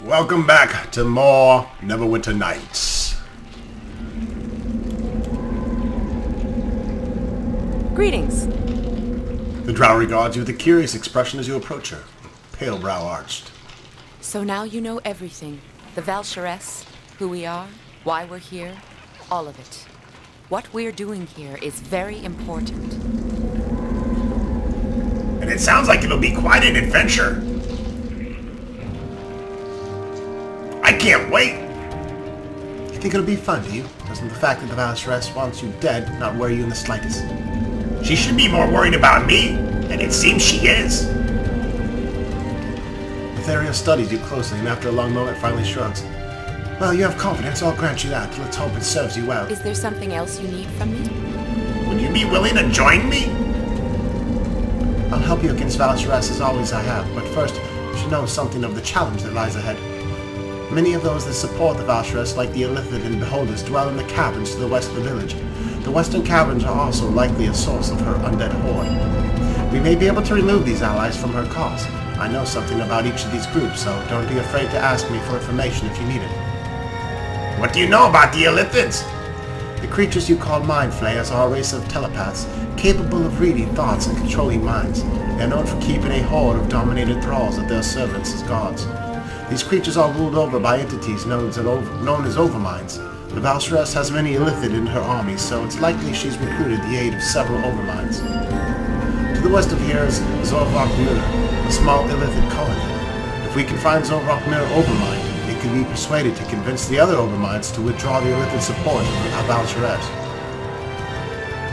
Welcome back to more Neverwinter Nights. Greetings. The drow regards you with a curious expression as you approach her, pale brow arched. So now you know everything. The Valsharess, who we are, why we're here, all of it. What we're doing here is very important. And it sounds like it'll be quite an adventure. I can't wait! You think it'll be fun, do you? Doesn't the fact that the Valsharess wants you dead not worry you in the slightest? She should be more worried about me, and it seems she is. Ethereal studies you closely, and after a long moment finally shrugs. Well, you have confidence, I'll grant you that. Let's hope it serves you well. Is there something else you need from me? Would you be willing to join me? I'll help you against Valsharess as always I have, but first, you should know something of the challenge that lies ahead. Many of those that support the Valsharess, like the Illithid and Beholders, dwell in the caverns to the west of the village. The western caverns are also likely a source of her undead horde. We may be able to remove these allies from her cause. I know something about each of these groups, so don't be afraid to ask me for information if you need it. What do you know about the Illithids? The creatures you call mind flayers are a race of telepaths, capable of reading thoughts and controlling minds. They are known for keeping a horde of dominated thralls of their servants as gods. These creatures are ruled over by entities known as overminds. The Valsharess has many Illithid in her army, so it's likely she's recruited the aid of several overminds. To the west of here is Zorvok Mirror, a small Illithid colony. If we can find Zorvok Mirror overmind, it can be persuaded to convince the other overminds to withdraw the Illithid support of the Valsharess.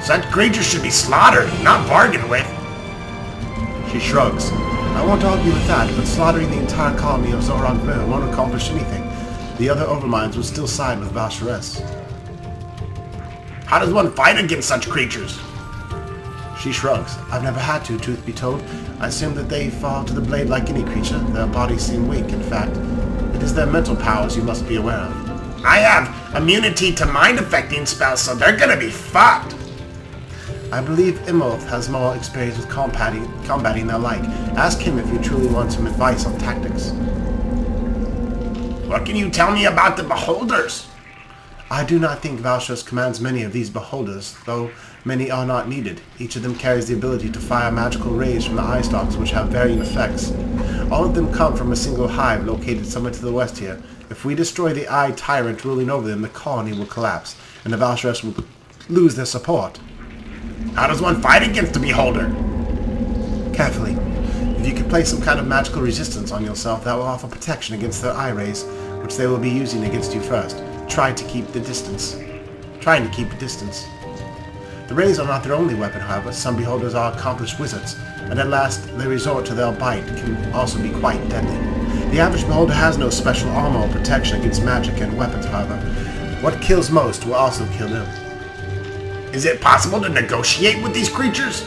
Such creatures should be slaughtered, not bargained with. She shrugs. I won't argue with that, but slaughtering the entire colony of Zorvok Mirror won't accomplish anything. The other overminds will still side with Valsharess. How does one fight against such creatures? She shrugs. I've never had to, truth be told. I assume that they fall to the blade like any creature. Their bodies seem weak, in fact. It is their mental powers you must be aware of. I have immunity to mind-affecting spells, so they're gonna be fucked. I believe Imoth has more experience with combating their like. Ask him if you truly want some advice on tactics. What can you tell me about the Beholders? I do not think Valsharess commands many of these Beholders, though many are not needed. Each of them carries the ability to fire magical rays from the eye stalks, which have varying effects. All of them come from a single hive located somewhere to the west here. If we destroy the Eye Tyrant ruling over them, the colony will collapse, and the Valsharess will lose their support. How does one fight against a Beholder? Carefully. If you could place some kind of magical resistance on yourself, that will offer protection against their eye rays, which they will be using against you first. Trying to keep a distance. The rays are not their only weapon, however. Some Beholders are accomplished wizards, and at last they resort to their bite can also be quite deadly. The average Beholder has no special armor or protection against magic and weapons, however. What kills most will also kill them. Is it possible to negotiate with these creatures?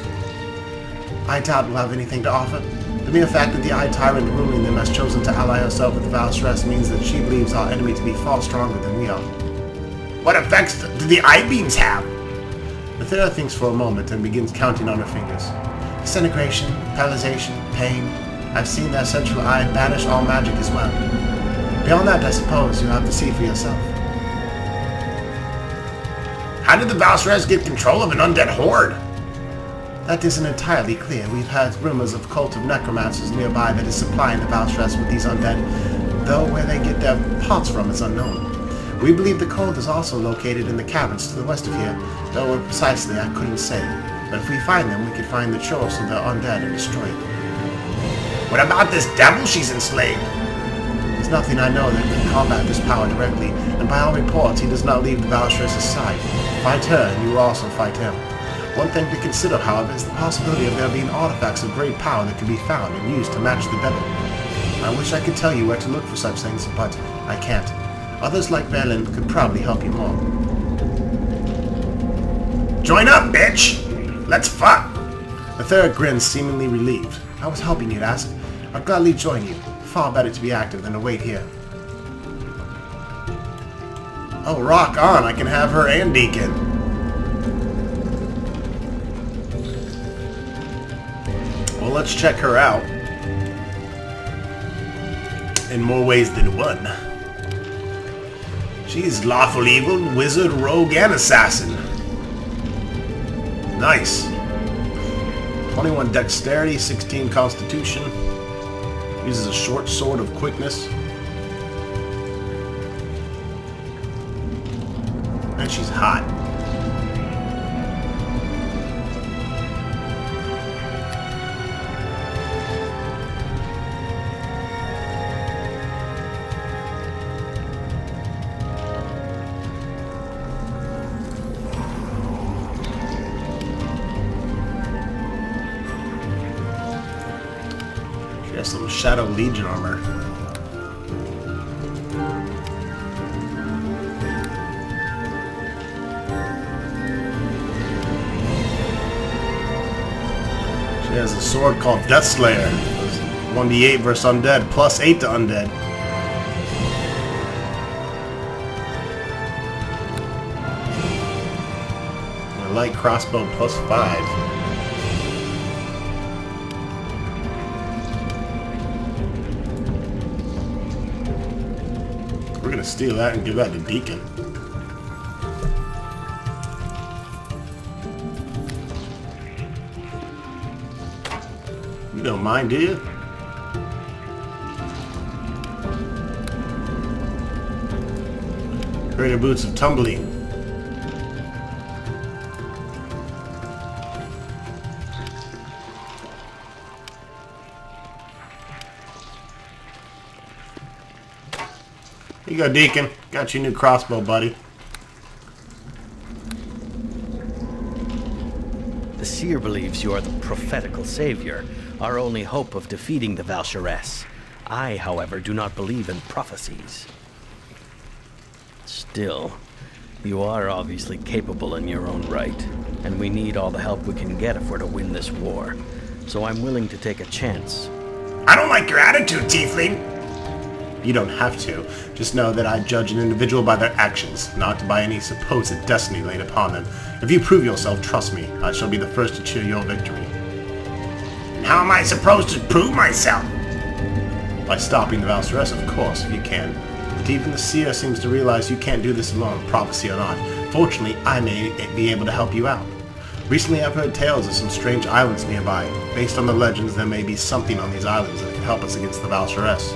I doubt we'll have anything to offer. The mere fact that the Eye Tyrant ruling them has chosen to ally herself with the Valsharess means that she believes our enemy to be far stronger than we are. What effects do the eye beams have? Athera thinks for a moment and begins counting on her fingers. Disintegration, paralyzation, pain. I've seen their central eye banish all magic as well. Beyond that, I suppose you'll have to see for yourself. How did the Valsharess get control of an undead horde? That isn't entirely clear. We've heard rumors of a cult of necromancers nearby that is supplying the Valsharess with these undead, though where they get their parts from is unknown. We believe the cult is also located in the caverns to the west of here, though where precisely I couldn't say. But if we find them, we could find the source of their undead and destroy it. What about this devil she's enslaved? There's nothing I know that can combat this power directly, and by all reports he does not leave the Valsharess' side. Fight her, and you will also fight him. One thing to consider, however, is the possibility of there being artifacts of great power that can be found and used to match the devil. I wish I could tell you where to look for such things, but I can't. Others like Merlin could probably help you more. Join up, bitch! Let's fuck! Athera grins, seemingly relieved. I was helping you, ask. I'll gladly join you. Far better to be active than to wait here. Oh, rock on! I can have her and Deacon. Well, let's check her out. in more ways than one. She's lawful evil, wizard, rogue, and assassin. Nice. 21 dexterity, 16 constitution. Uses a short sword of quickness. And she's hot. She has some Shadow Legion armor. She has a sword called Deathslayer. 1d8 versus undead, plus 8 to undead. And a light crossbow, plus 5. We're gonna steal that and give that to Deacon. You don't mind, do you? Greater Boots of Tumbling. Here you go, Deacon. Got your new crossbow, buddy. The seer believes you are the prophetical savior, our only hope of defeating the Valsharess. I, however, do not believe in prophecies. Still, you are obviously capable in your own right, and we need all the help we can get if we're to win this war. So I'm willing to take a chance. I don't like your attitude, Tiefling. You don't have to. Just know that I judge an individual by their actions, not by any supposed destiny laid upon them. If you prove yourself, trust me, I shall be the first to cheer your victory. And how am I supposed to prove myself? By stopping the Valsharess, of course, if you can. But even the seer seems to realize you can't do this alone, prophecy or not. Fortunately, I may be able to help you out. Recently, I've heard tales of some strange islands nearby. Based on the legends, there may be something on these islands that can help us against the Valsharess.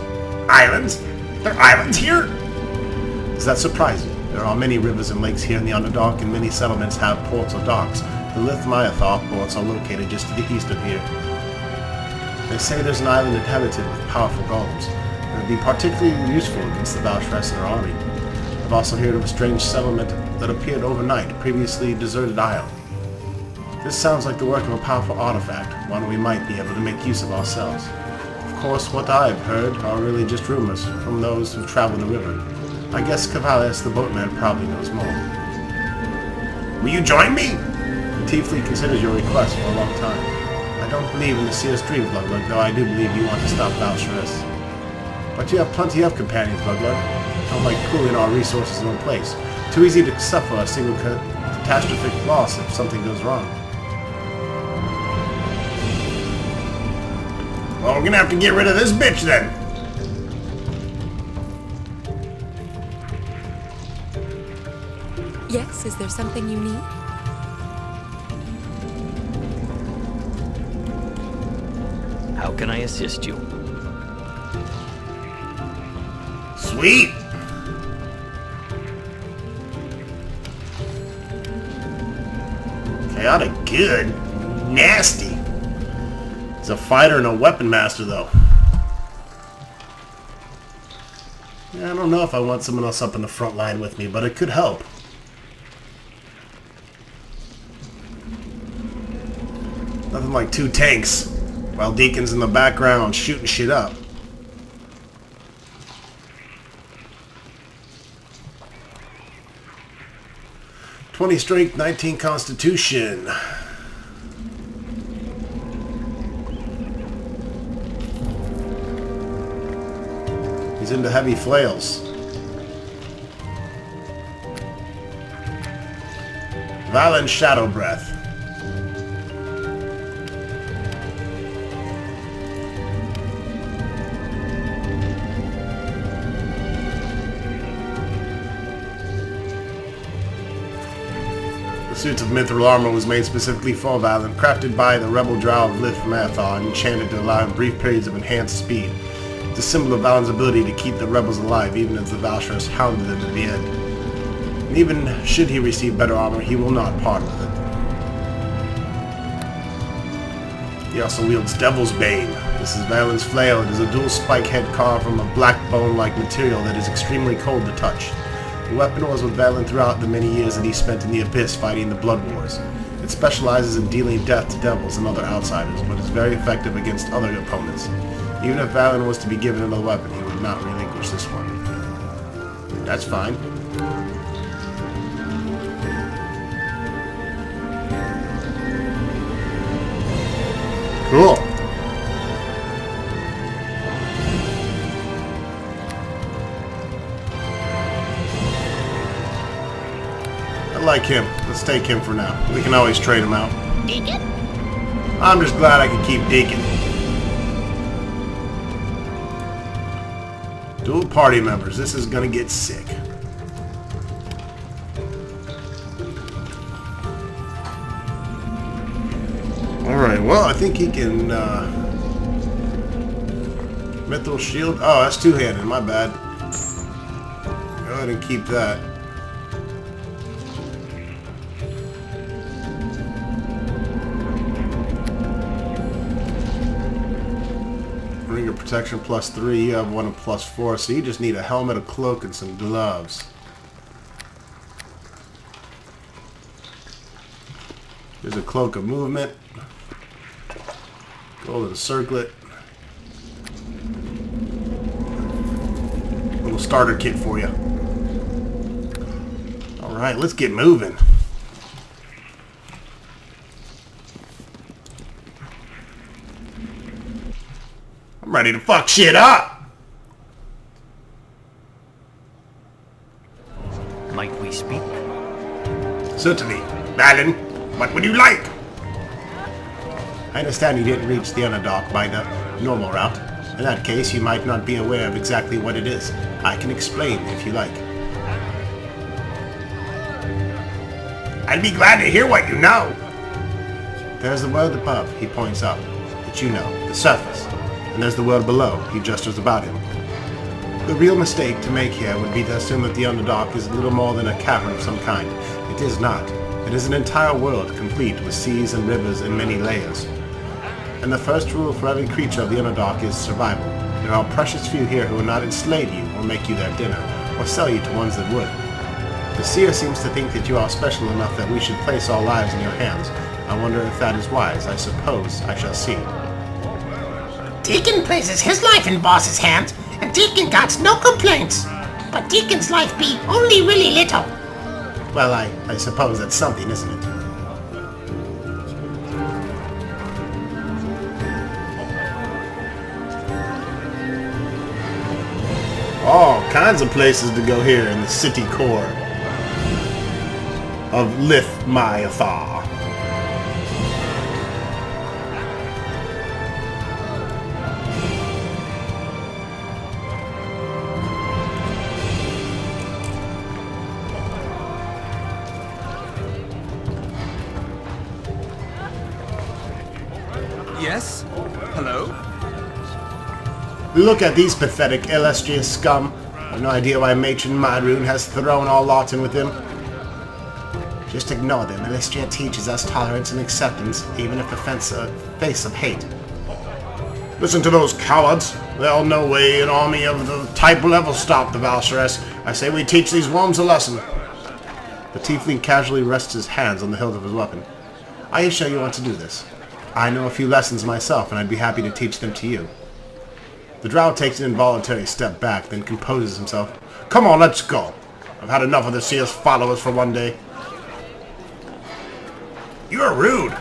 Islands? There are islands here? Does that surprise you? There are many rivers and lakes here in the Underdark, and many settlements have ports or docks. The Lithmyathop ports are located just to the east of here. They say there's an island inhabited with powerful golems. It would be particularly useful against the Valsharess and her army. I've also heard of a strange settlement that appeared overnight, previously deserted isle. This sounds like the work of a powerful artifact, one we might be able to make use of ourselves. Of course, what I've heard are really just rumors from those who've traveled the river. I guess Cavalius the boatman probably knows more. Will you join me? The Tiefling considers your request for a long time. I don't believe in the Seer's dream, Bloodlug, though I do believe you want to stop Valsharess. But you have plenty of companions, Bloodlug. Don't like pooling our resources in one place. Too easy to suffer a single catastrophic loss if something goes wrong. Well, we're gonna have to get rid of this bitch then. Yes, is there something you need? How can I assist you? Sweet. Chaotic good. Nasty. He's a fighter and a weapon master, though. Yeah, I don't know if I want someone else up in the front line with me, but it could help. Nothing like two tanks, while Deacon's in the background shooting shit up. "20 strength, 19 constitution." He's into heavy flails. Violent Shadow Breath. Suits of mithril armor was made specifically for Valen, crafted by the rebel drow of Lith Mathon, enchanted to allow him brief periods of enhanced speed. It's a symbol of Valen's ability to keep the rebels alive, even as the Valsharess hounded them to the end. And even should he receive better armor, he will not part with it. He also wields Devil's Bane. This is Valen's flail. It is a dual spike head carved from a black bone-like material that is extremely cold to touch. The weapon was with Valen throughout the many years that he spent in the Abyss fighting the Blood Wars. It specializes in dealing death to devils and other outsiders, but is very effective against other opponents. Even if Valen was to be given another weapon, he would not relinquish this one. That's fine. Cool. I like him. Let's take him for now. We can always trade him out. Deacon? I'm just glad I can keep Deacon. Dual party members. This is gonna get sick. Alright, well, I think he can, Mithril Shield. Oh, that's two-handed. My bad. Go ahead and keep that. Ring of Protection +3. You have one of +4, so you just need a helmet, a cloak, and some gloves. There's a Cloak of Movement. Golden Circlet. Little starter kit for you. Alright, let's get moving. I'm ready to fuck shit up! Might we speak? Certainly. Valen, what would you like? I understand you didn't reach the Underdark by the normal route. In that case, you might not be aware of exactly what it is. I can explain if you like. I'd be glad to hear what you know. There's the world above, he points out, that you know, the surface. And there's the world below, he gestures about him. The real mistake to make here would be to assume that the Underdark is little more than a cavern of some kind. It is not. It is an entire world, complete with seas and rivers and many layers. And the first rule for every creature of the Underdark is survival. There are precious few here who will not enslave you or make you their dinner, or sell you to ones that would. The seer seems to think that you are special enough that we should place our lives in your hands. I wonder if that is wise. I suppose I shall see. Deacon places his life in boss's hands, and Deacon got no complaints. But Deacon's life be only really little. Well, I suppose that's something, isn't it? All kinds of places to go here in the city core of Lith-Mathar. Yes? Hello? Look at these pathetic, illustrious scum. I've no idea why Matron Mydrune has thrown our lot in with them. Just ignore them. Illustria teaches us tolerance and acceptance, even if the face of hate. Listen to those cowards. There'll no way an army of the type will ever stop the Valsharess. I say we teach these worms a lesson. The tiefling casually rests his hands on the hilt of his weapon. Are you sure you want to do this? I know a few lessons myself, and I'd be happy to teach them to you. The drow takes an involuntary step back, then composes himself. Come on, let's go. I've had enough of the seer's followers for one day. You're rude.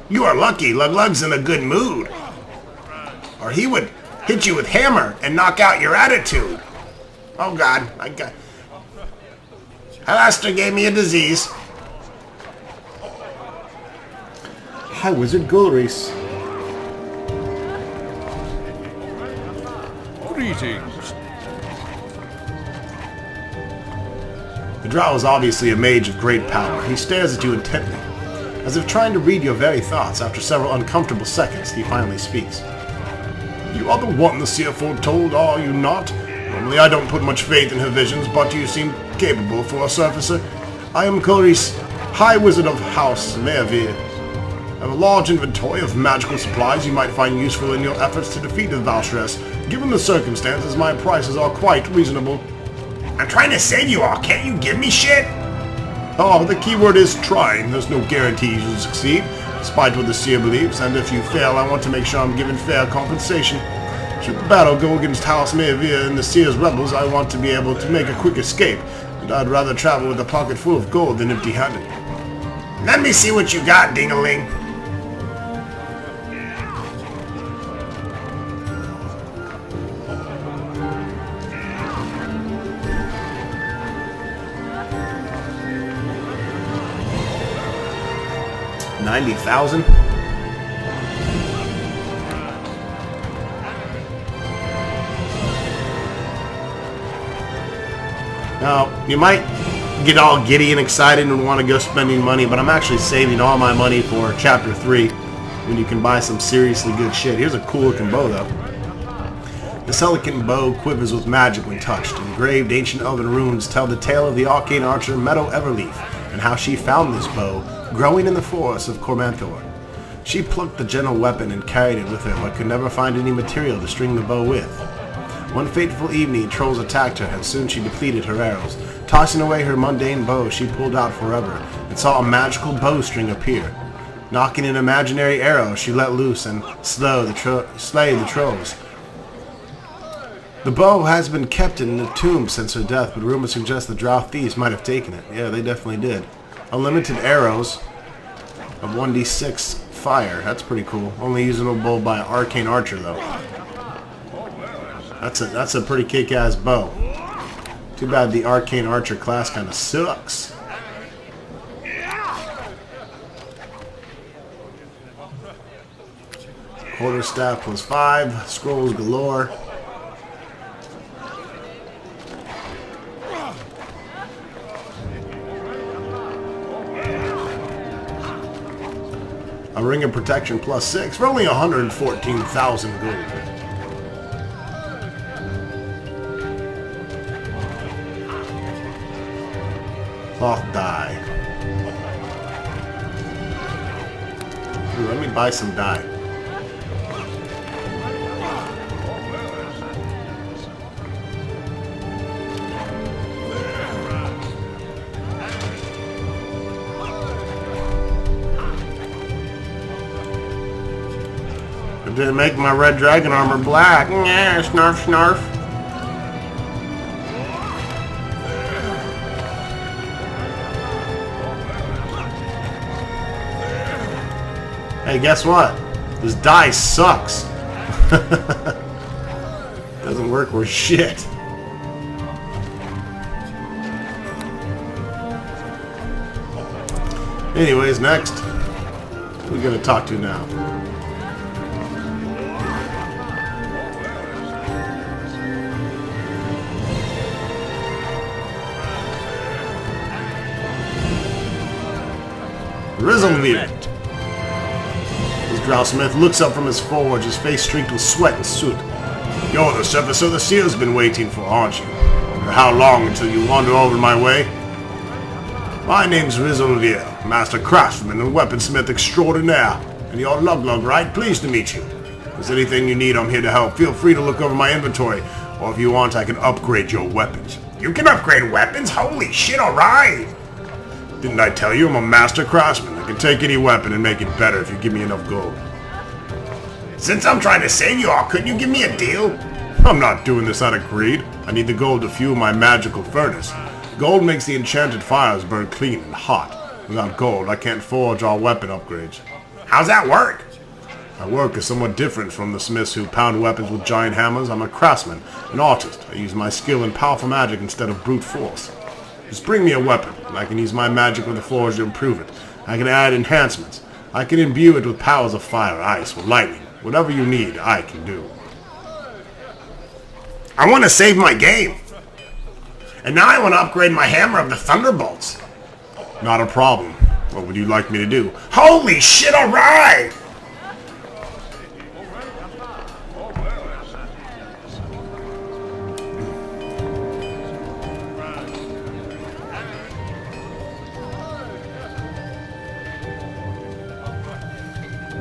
You are lucky Luglug's in a good mood. Or he would hit you with hammer and knock out your attitude. Oh God, Alastair gave me a disease. Hi, Wizard Gulreese. Greetings. The drow is obviously a mage of great power. He stares at you intently, as if trying to read your very thoughts. After several uncomfortable seconds, he finally speaks. You are the one the seer foretold, are you not? Normally I don't put much faith in her visions, but you seem capable for a surfacer. I am Clarice, High Wizard of House Neverwinter. I have a large inventory of magical supplies you might find useful in your efforts to defeat the Valshress. Given the circumstances, my prices are quite reasonable. I'm trying to save you all. Can't you give me shit? Oh, the key word is trying. There's no guarantees you'll succeed, despite what the seer believes, and if you fail, I want to make sure I'm given fair compensation. Should the battle go against House Neverwinter and the seer's rebels, I want to be able to make a quick escape, and I'd rather travel with a pocket full of gold than empty-handed. Let me see what you got, ding-a-ling. $90,000? Now, you might get all giddy and excited and want to go spending money, but I'm actually saving all my money for Chapter 3, when you can buy some seriously good shit. Here's a cool looking bow, though. This elegant bow quivers with magic when touched. Engraved ancient elven runes tell the tale of the arcane archer Meadow Everleaf, and how she found this bow growing in the forests of Cormanthor. She plucked the gentle weapon and carried it with her, but could never find any material to string the bow with. One fateful evening, trolls attacked her, and soon she depleted her arrows. Tossing away her mundane bow, she pulled out forever, and saw a magical bowstring appear. Knocking an imaginary arrow, she let loose and slay the trolls. The bow has been kept in a tomb since her death, but rumors suggest the drow thieves might have taken it. Yeah, they definitely did. Unlimited arrows of 1d6 fire. That's pretty cool. Only usable by an arcane archer, though. That's a pretty kick-ass bow. Too bad the arcane archer class kind of sucks. Quarterstaff plus 5. Scrolls galore. A ring of protection plus 6 for only 114,000 gold. Cloth dye. Ooh, let me buy some dye. It didn't make my red dragon armor black. Yeah, snarf, snarf. Hey, guess what? This dye sucks. Doesn't work worth shit. Anyways, next. Who are we gonna talk to now? Rizzlemeat. His Drowsmith looks up from his forge, his face streaked with sweat and soot. You're the surfacer the seer's been waiting for, aren't you? Wonder how long until you wander over my way? My name's Rizzlemeat, master craftsman and weaponsmith extraordinaire. And you're Luglug, right? Pleased to meet you. If there's anything you need, I'm here to help. Feel free to look over my inventory, or if you want, I can upgrade your weapons. You can upgrade weapons? Holy shit, alright! Didn't I tell you I'm a master craftsman? I can take any weapon and make it better if you give me enough gold. Since I'm trying to save you all, couldn't you give me a deal? I'm not doing this out of greed. I need the gold to fuel my magical furnace. Gold makes the enchanted fires burn clean and hot. Without gold, I can't forge all weapon upgrades. How's that work? My work is somewhat different from the smiths who pound weapons with giant hammers. I'm a craftsman, an artist. I use my skill in powerful magic instead of brute force. Just bring me a weapon, and I can use my magic with the forge to improve it. I can add enhancements. I can imbue it with powers of fire, ice, or lightning. Whatever you need, I can do. I want to save my game. And now I want to upgrade my hammer of the Thunderbolts. Not a problem. What would you like me to do? Holy shit, alright!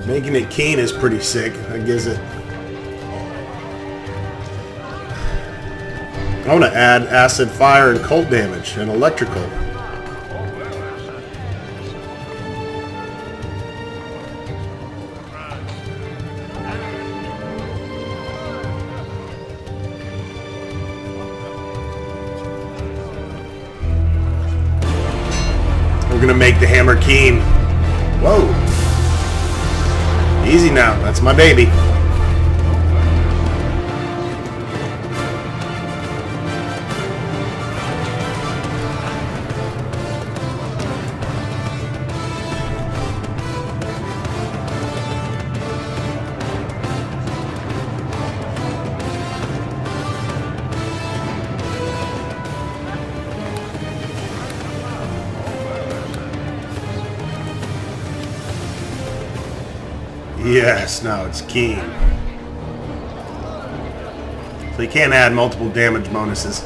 Making it keen is pretty sick. That gives it... I want to add acid, fire, and cold damage, and electrical. We're going to make the hammer keen. Whoa. Easy now, that's my baby. Yes, now it's keen. So you can't add multiple damage bonuses.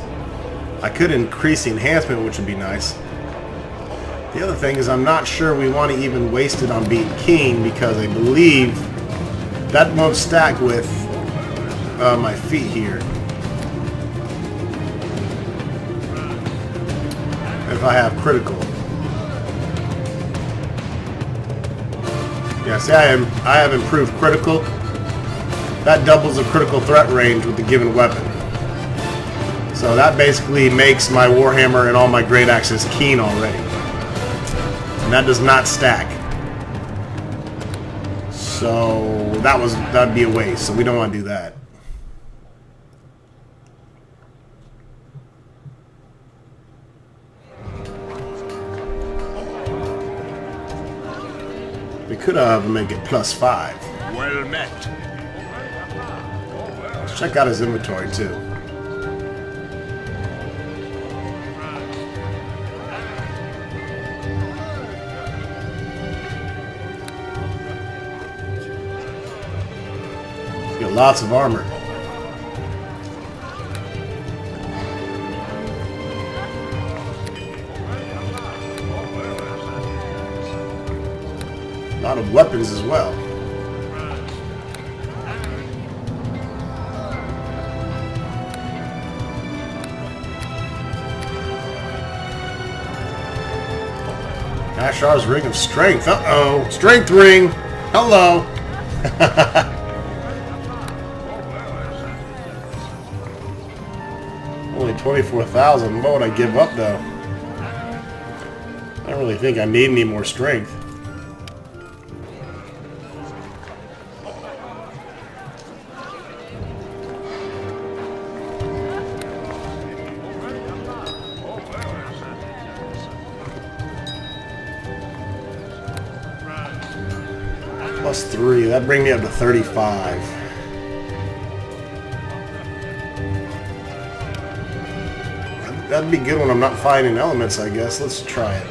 I could increase the enhancement, which would be nice. The other thing is I'm not sure we want to even waste it on being keen because I believe that won't stack with my feet here. If I have critical. Yeah, see, I have improved critical. That doubles the critical threat range with the given weapon. So that basically makes my Warhammer and all my great axes keen already. And that does not stack. So that'd be a waste, so we don't want to do that. We could make it +5. Well met. Let's check out his inventory too. He's got lots of armor. A lot of weapons as well. Ashar's Ring of Strength. Uh-oh. Strength Ring. Hello. Only 24,000. What would I give up, though? I don't really think I need any more strength. +3. That'd bring me up to 35. That'd be good when I'm not fighting elements, I guess. Let's try it.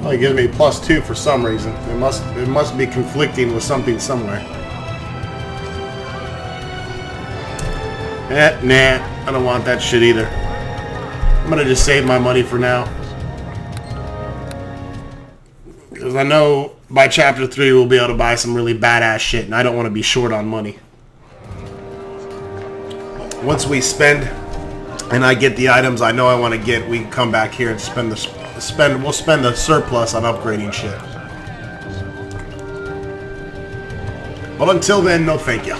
Oh, it gives me +2 for some reason. It must be conflicting with something somewhere. Nah, I don't want that shit either. I'm gonna just save my money for now. Because I know by chapter 3 we'll be able to buy some really badass shit, and I don't want to be short on money. Once we spend and I get the items I know I want to get, we can come back here and we'll spend the surplus on upgrading shit. Well, until then, no thank you.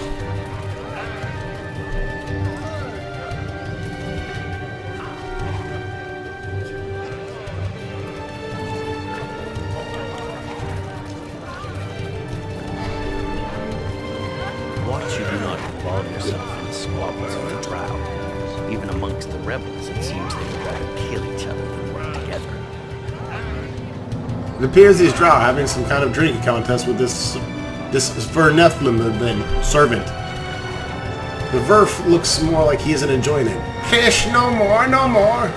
Watch you do not involve yourself in the squabbles of the drow. Even amongst the rebels, it seems they would rather kill each other than work together. It appears these drow are having some kind of drinking contest with this Vernethlin servant. The Verf looks more like he isn't enjoying it. Fish, no more, no more.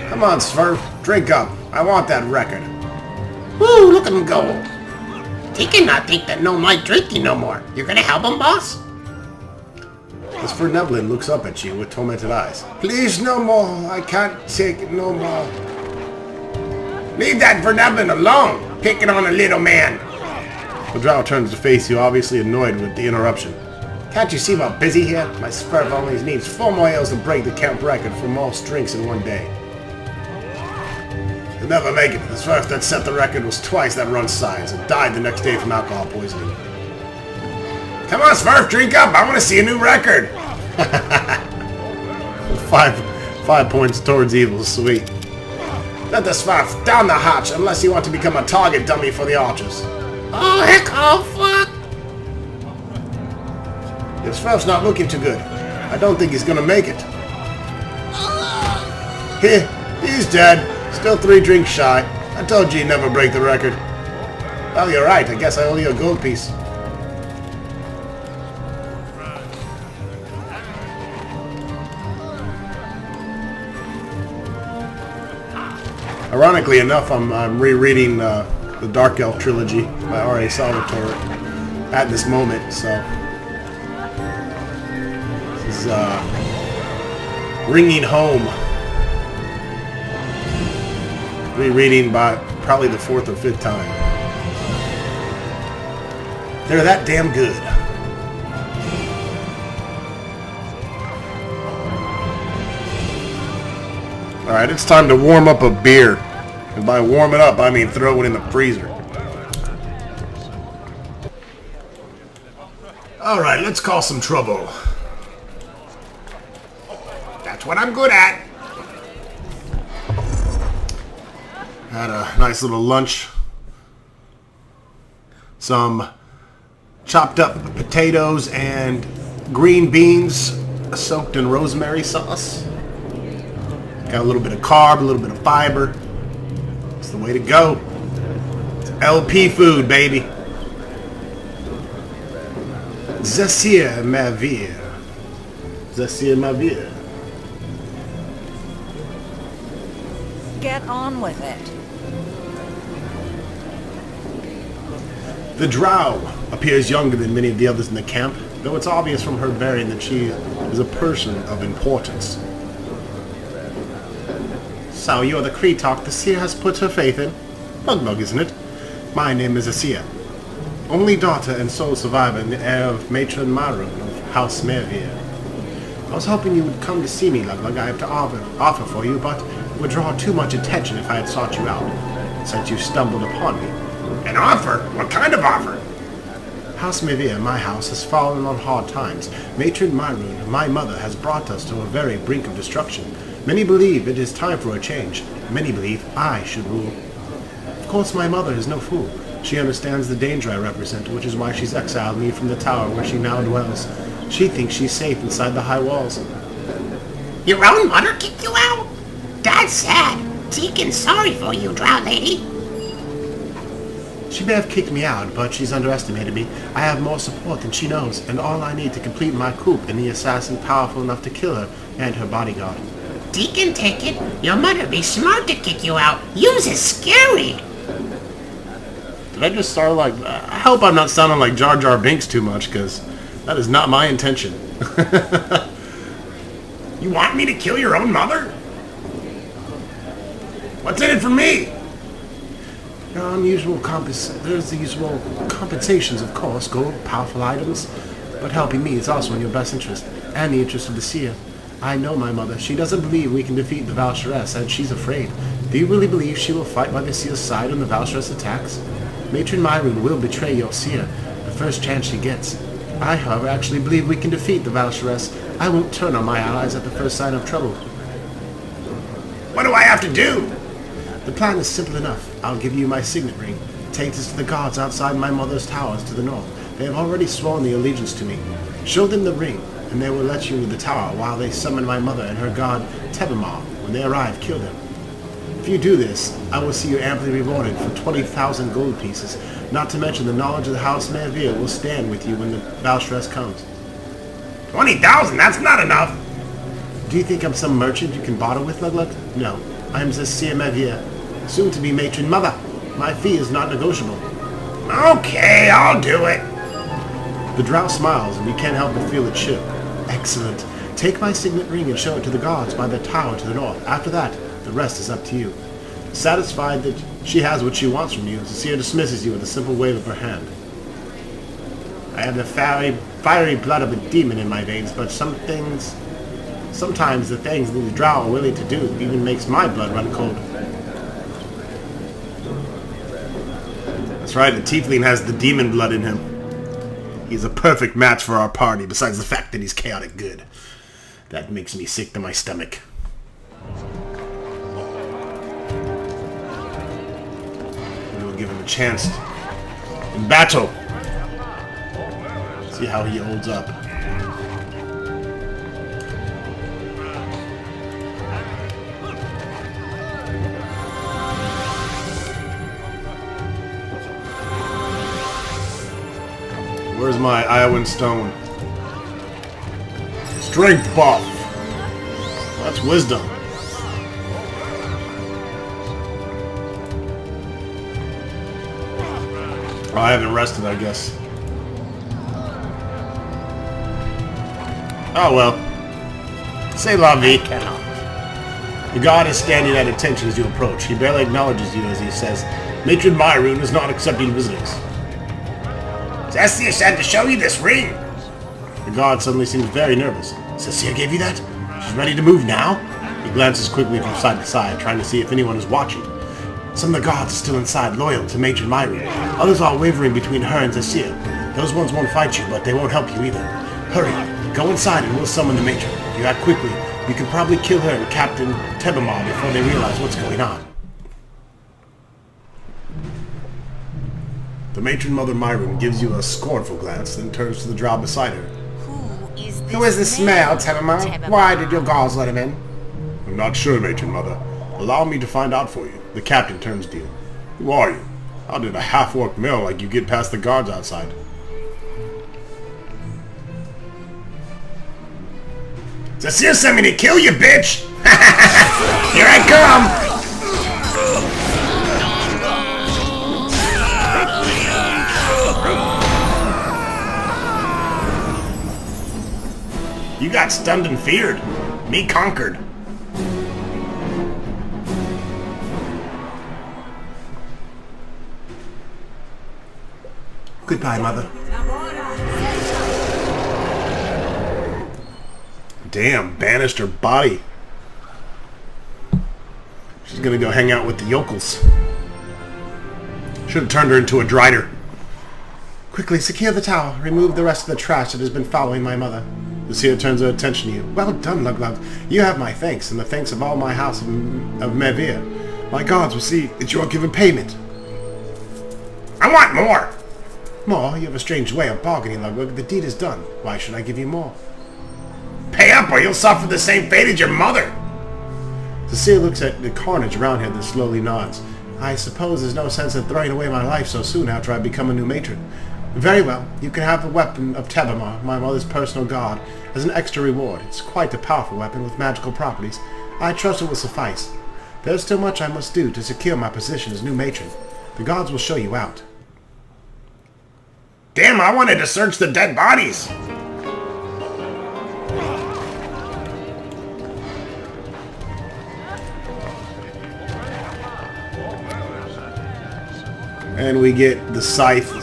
Come on, Sverf, drink up. I want that record. Woo, look at him go. Deacon not think that no like drinking no more. You gonna help him, boss? This Vernethlin looks up at you with tormented eyes. Please, no more. I can't take it no more. Leave that Vernethlin alone. Picking on a little man. The drow turns to face you, obviously annoyed with the interruption. Can't you see we're busy here? My Sverf only needs 4 more ales to break the camp record for most drinks in one day. He'll never make it. The Sverf that set the record was twice that run size and died the next day from alcohol poisoning. Come on, Sverf, drink up. I want to see a new record. 5 points towards evil, sweet. Let the Sverf down the hatch unless you want to become a target dummy for the archers. Oh, heck, oh, fuck. Your Sverf's not looking too good. I don't think he's gonna make it. He's dead. Still 3 drinks shy. I told you he'd never break the record. Well, you're right. I guess I owe you a gold piece. Ironically enough, I'm rereading the Dark Elf trilogy by R.A. Salvatore at this moment, so this is ringing home. Rereading by probably the 4th or 5th time. They're that damn good. Alright, it's time to warm up a beer. And by warm it up, I mean throw it in the freezer. Alright, let's cause some trouble. That's what I'm good at. Had a nice little lunch. Some chopped up potatoes and green beans soaked in rosemary sauce. Got a little bit of carb, a little bit of fiber. It's the way to go. It's LP food, baby. Zasir ma vie. Zasir ma vie. Get on with it. The drow appears younger than many of the others in the camp, though it's obvious from her bearing that she is a person of importance. So you're the Kreetok the seer has put her faith in? Bugbug, isn't it? My name is Asia. Only daughter and sole survivor and the heir of Matron Marun of House Mervir. I was hoping you would come to see me, Luglug. I have to offer for you, but it would draw too much attention if I had sought you out, since you stumbled upon me. An offer? What kind of offer? House Mervir, my house, has fallen on hard times. Matron Marun, my mother, has brought us to a very brink of destruction. Many believe it is time for a change. Many believe I should rule. Of course, my mother is no fool. She understands the danger I represent, which is why she's exiled me from the tower where she now dwells. She thinks she's safe inside the high walls. Your own mother kicked you out? That's sad. Deacon's sorry for you, drow lady. She may have kicked me out, but she's underestimated me. I have more support than she knows, and all I need to complete my coup and the assassin powerful enough to kill her and her bodyguard. Deacon, take it. Your mother be smart to kick you out. You's is scary. Did I just start like... I hope I'm not sounding like Jar Jar Binks too much, because that is not my intention. You want me to kill your own mother? What's in it for me? There's the usual compensations, of course, gold, powerful items, but helping me is also in your best interest, and the interest of the seer. I know my mother. She doesn't believe we can defeat the Valsharess, and she's afraid. Do you really believe she will fight by the seer's side when the Valsharess attacks? Matron Myrun will betray your seer the first chance she gets. I, however, actually believe we can defeat the Valsharess. I won't turn on my allies at the first sign of trouble. What do I have to do? The plan is simple enough. I'll give you my signet ring. Take this to the guards outside my mother's towers to the north. They have already sworn the allegiance to me. Show them the ring, and they will let you in the tower while they summon my mother and her god Tebamar. When they arrive, kill them. If you do this, I will see you amply rewarded for 20,000 gold pieces, not to mention the knowledge of the House Neverwinter will stand with you when the Valshress comes. 20,000? That's not enough. Do you think I'm some merchant you can barter with, Luglug? No, I am Zacia Mevier, soon to be matron mother. My fee is not negotiable. Okay, I'll do it. The drow smiles, and you can't help but feel it chill. Excellent. Take my signet ring and show it to the guards by the tower to the north. After that, the rest is up to you. Satisfied that she has what she wants from you, Zacia dismisses you with a simple wave of her hand. I have the fiery blood of a demon in my veins, but sometimes the things that the drow are willing to do even makes my blood run cold. That's right, the tiefling has the demon blood in him. He's a perfect match for our party, besides the fact that he's chaotic good. That makes me sick to my stomach. We'll give him a chance in battle. See how he holds up. Where's my Iowan stone? Strength buff. That's wisdom. Oh, I haven't rested, I guess. Oh well. Say la vie. The god is standing at attention as you approach. He barely acknowledges you as he says, Matron Myrune is not accepting visitors. Zacia said to show you this ring. The god suddenly seems very nervous. Zacia gave you that? She's ready to move now? He glances quickly from side to side, trying to see if anyone is watching. Some of the guards are still inside, loyal to Matron Myrune. Others are wavering between her and Zacia. Those ones won't fight you, but they won't help you either. Hurry, go inside and we'll summon the matron. If you act quickly, you can probably kill her and Captain Tebamar before they realize what's going on. The matron Mother Myrune gives you a scornful glance, then turns to the drow beside her. Who is this male, Tebamar? Why did your guards let him in? I'm not sure, Matron Mother. Allow me to find out for you. The captain turns to you. Who are you? How did a half-orc male like you get past the guards outside? Zacia sent me to kill you, bitch! Here I come! You got stunned and feared. Me conquered. Goodbye, Mother. Damn, banished her body. She's gonna go hang out with the yokels. Should have turned her into a drider. Quickly, secure the tower. Remove the rest of the trash that has been following my mother. Lucia turns her attention to you. Well done, Luglug. You have my thanks, and the thanks of all my house of Mevir. My gods will see that you are given payment. I want more! More? You have a strange way of bargaining, Luglug. The deed is done. Why should I give you more? Pay up or you'll suffer the same fate as your mother! Cecilia looks at the carnage around her, then slowly nods. I suppose there's no sense in throwing away my life so soon after I become a new matron. Very well. You can have the weapon of Tebamar, my mother's personal god, as an extra reward. It's quite a powerful weapon with magical properties. I trust it will suffice. There's still much I must do to secure my position as new matron. The gods will show you out. Damn, I wanted to search the dead bodies! And we get the scythe.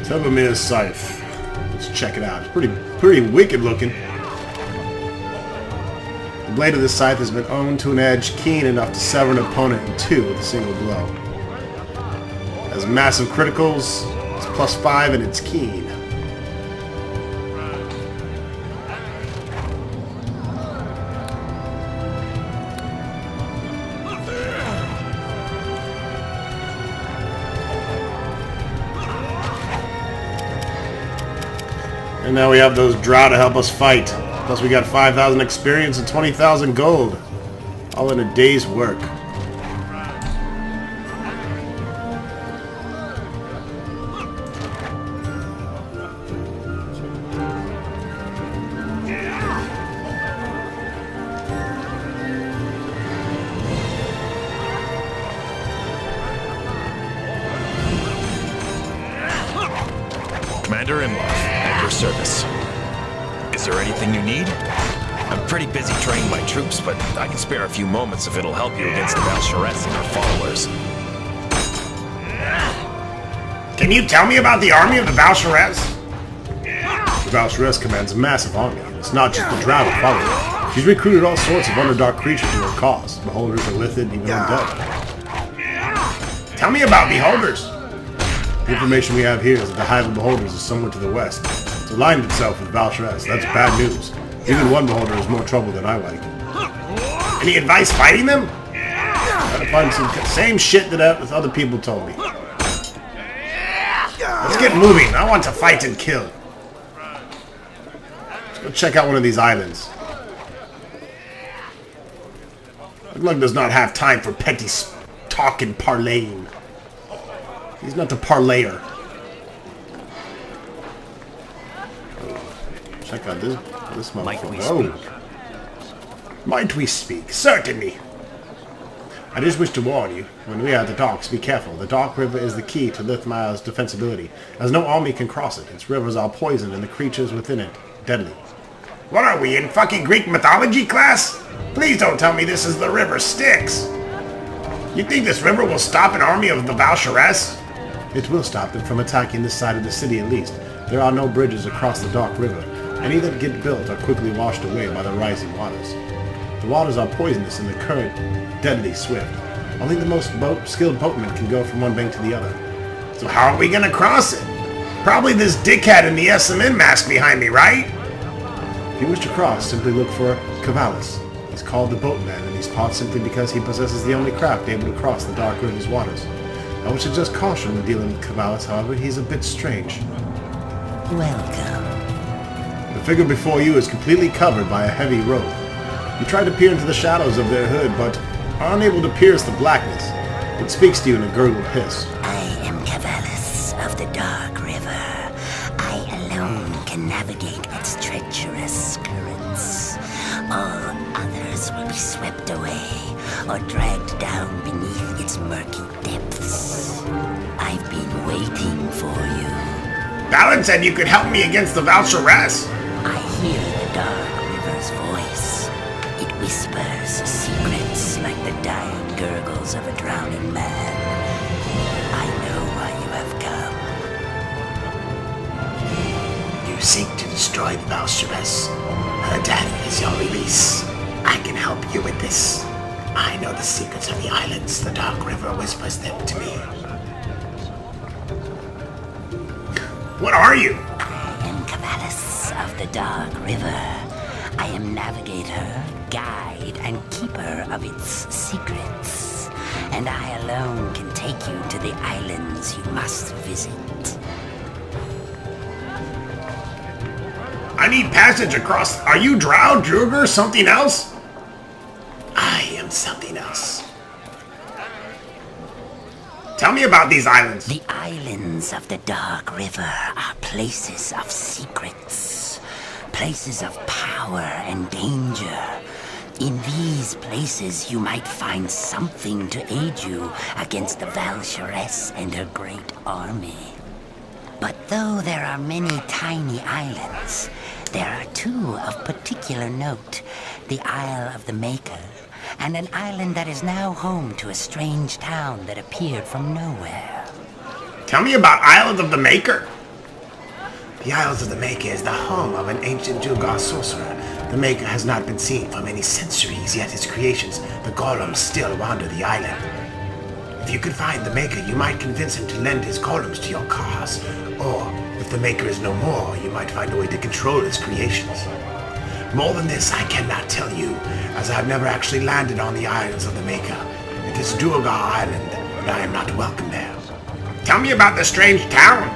Tebamir's scythe. Let's check it out. It's pretty wicked looking. The blade of this scythe has been honed to an edge keen enough to sever an opponent in two with a single blow. Has massive criticals. It's +5 and it's keen. And now we have those drow to help us fight. Plus we got 5,000 experience and 20,000 gold. All in a day's work. Commander-in-law, at your service. Is there anything you need? I'm pretty busy training my troops, but I can spare a few moments if it'll help you against the Valsharess and their followers. Can you tell me about the army of the Valsharess? The Valsharess commands a massive army. It's not just the drow that follow her. She's recruited all sorts of underdark creatures to her cause. Beholders, illithid, even undead. Tell me about Beholders! The information we have here is that the Hive of Beholders is somewhere to the west. It's aligned itself with Valsharess. That's bad news. Even one Beholder is more trouble than I like. Any advice fighting them? Gotta find some same shit that other people told me. Let's get moving. I want to fight and kill. Let's go check out one of these islands. Lug does not have time for petty talk and parlaying. He's not the parlayer. Check out this motherfucker. Might we Whoa. speak? Might we speak? Certainly. I just wish to warn you, when we are at the docks, be careful. The Dark River is the key to Lithmire's defensibility, as no army can cross it. Its rivers are poisoned and the creatures within it deadly. What are we, in fucking Greek mythology class? Please don't tell me this is the river Styx. You think this river will stop an army of the Valsharess? It will stop them from attacking this side of the city at least. There are no bridges across the Dark River. Any that get built are quickly washed away by the rising waters. The waters are poisonous and the current deadly swift. Only the most skilled boatmen can go from one bank to the other. So how are we gonna cross it? Probably this dickhead in the SMN mask behind me, right? If you wish to cross, simply look for Cavalis. He's called the Boatman in these parts simply because he possesses the only craft able to cross the Dark River's waters. I would suggest caution when dealing with Cavalis, however, he's a bit strange. Welcome. The figure before you is completely covered by a heavy robe. You try to peer into the shadows of their hood, but are unable to pierce the blackness. It speaks to you in a gurgled hiss. I am Cavalis of the Dark River. I alone can navigate its treacherous currents. All others will be swept away or dragged down beneath its murky depths. I've been waiting for you. Balin said you could help me against the Valsharess. I hear the Dark River's voice. It whispers secrets like the dying gurgles of a drowning man. I know why you have come. You seek to destroy the Valsharess. Her death is your release. I can help you with this. I know the secrets of the islands. The Dark River whispers them to me. What are you? I am Cavalis of the Dark River. I am navigator, guide, and keeper of its secrets. And I alone can take you to the islands you must visit. I need passage across. Are you Drow, Druger, something else? I am something else. Tell me about these islands. The islands of the Dark River are places of secrets, places of power and danger. In these places, you might find something to aid you against the Valsharess and her great army. But though there are many tiny islands, there are two of particular note. The Isle of the Maker, and an island that is now home to a strange town that appeared from nowhere. Tell me about Island of the Maker. The Isles of the Maker is the home of an ancient Dugar sorcerer. The Maker has not been seen for many centuries, yet his creations, the golems, still wander the island. If you could find the Maker, you might convince him to lend his golems to your cause. Or, if the Maker is no more, you might find a way to control his creations. More than this, I cannot tell you, as I have never actually landed on the Islands of the Maker. It is Duergar Island, and I am not welcome there. Tell me about the strange town.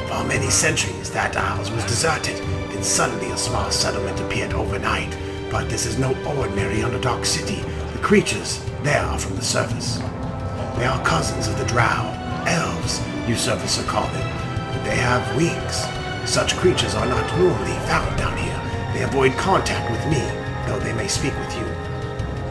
For many centuries, that isle was deserted. Then suddenly a small settlement appeared overnight. But this is no ordinary Underdark city. The creatures there are from the surface. They are cousins of the drow. Elves, you surfacer call them. But they have wings. Such creatures are not normally found down here. They avoid contact with me, though they may speak with you.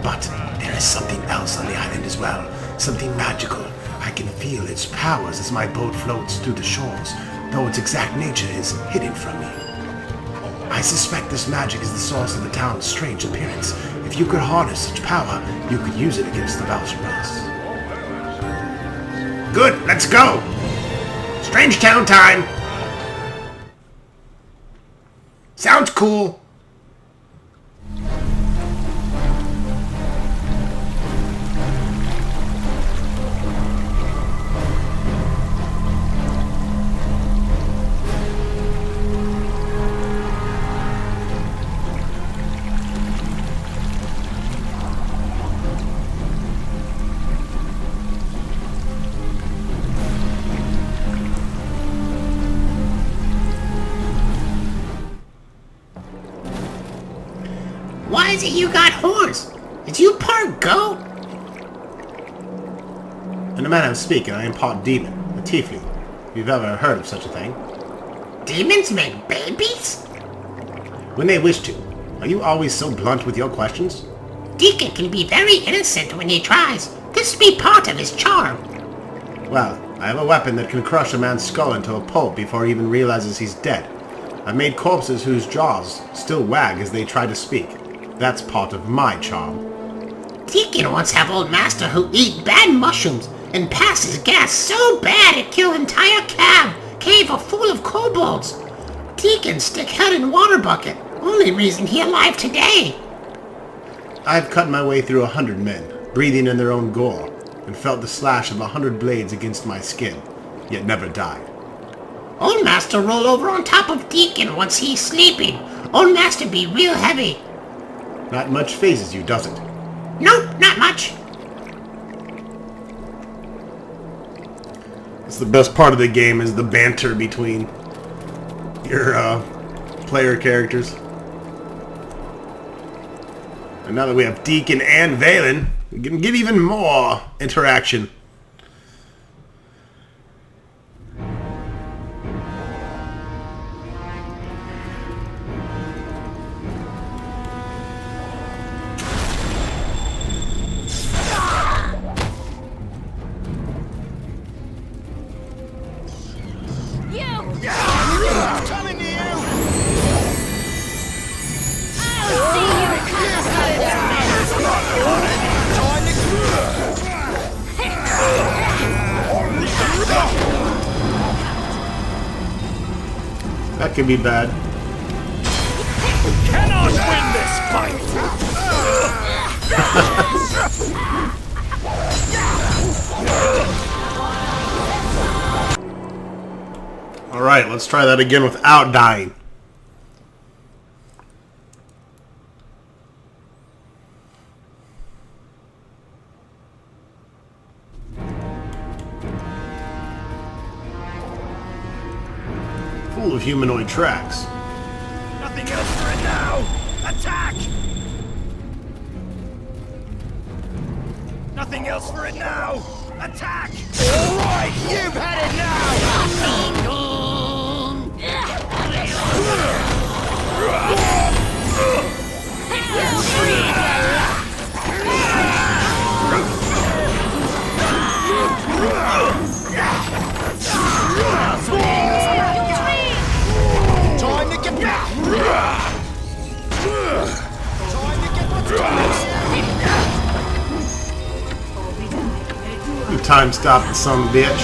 But there is something else on the island as well. Something magical. I can feel its powers as my boat floats through the shores, though its exact nature is hidden from me. I suspect this magic is the source of the town's strange appearance. If you could harness such power, you could use it against the Valsharess. Good, let's go! Strange town time! Sounds cool! Why is it you got horns? Did you part goat? In the manner of speaking, I am part demon, a tiefling. If you've ever heard of such a thing. Demons make babies? When they wish to. Are you always so blunt with your questions? Deacon can be very innocent when he tries. This be part of his charm. Well, I have a weapon that can crush a man's skull into a pulp before he even realizes he's dead. I've made corpses whose jaws still wag as they try to speak. That's part of my charm. Deacon once have old master who eat bad mushrooms and passes gas so bad it kill entire cave full of kobolds. Deacon stick head in water bucket. Only reason he alive today. I've cut my way through 100 men, breathing in their own gore, and felt the slash of 100 blades against my skin, yet never died. Old master roll over on top of Deacon once he's sleeping. Old master be real heavy. Not much phases you, does it? Nope, not much. That's the best part of the game, is the banter between your player characters. And now that we have Deacon and Valen, we can get even more interaction. That could be bad. Cannot win this fight! Alright, let's try that again without dying. Full of humanoid tracks. Nothing else for it now! Attack! Nothing else for it now! Attack! Alright, you've had it now! Time to get back! You time stopped, son of a bitch.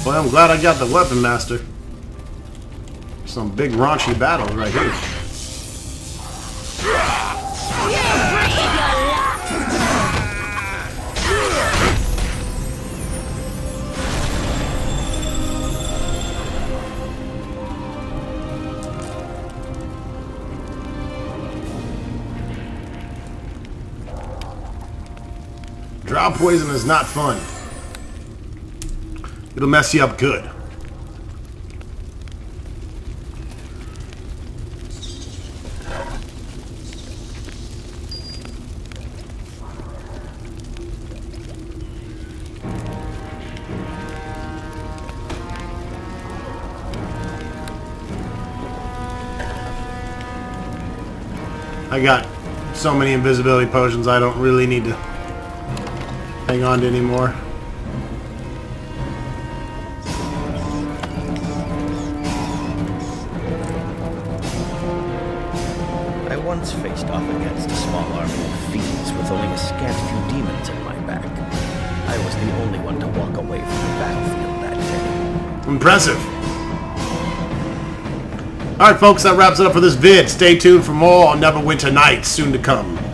Well, I'm glad I got the weapon master. Some big raunchy battles right here. Drow poison is not fun. It'll mess you up good. I got so many invisibility potions, I don't really need to hang on to anymore. I once faced off against a small army of fiends with only a scant few demons in my back. I was the only one to walk away from the battlefield that day. Impressive. Alright folks, that wraps it up for this vid. Stay tuned for more on Neverwinter Nights soon to come.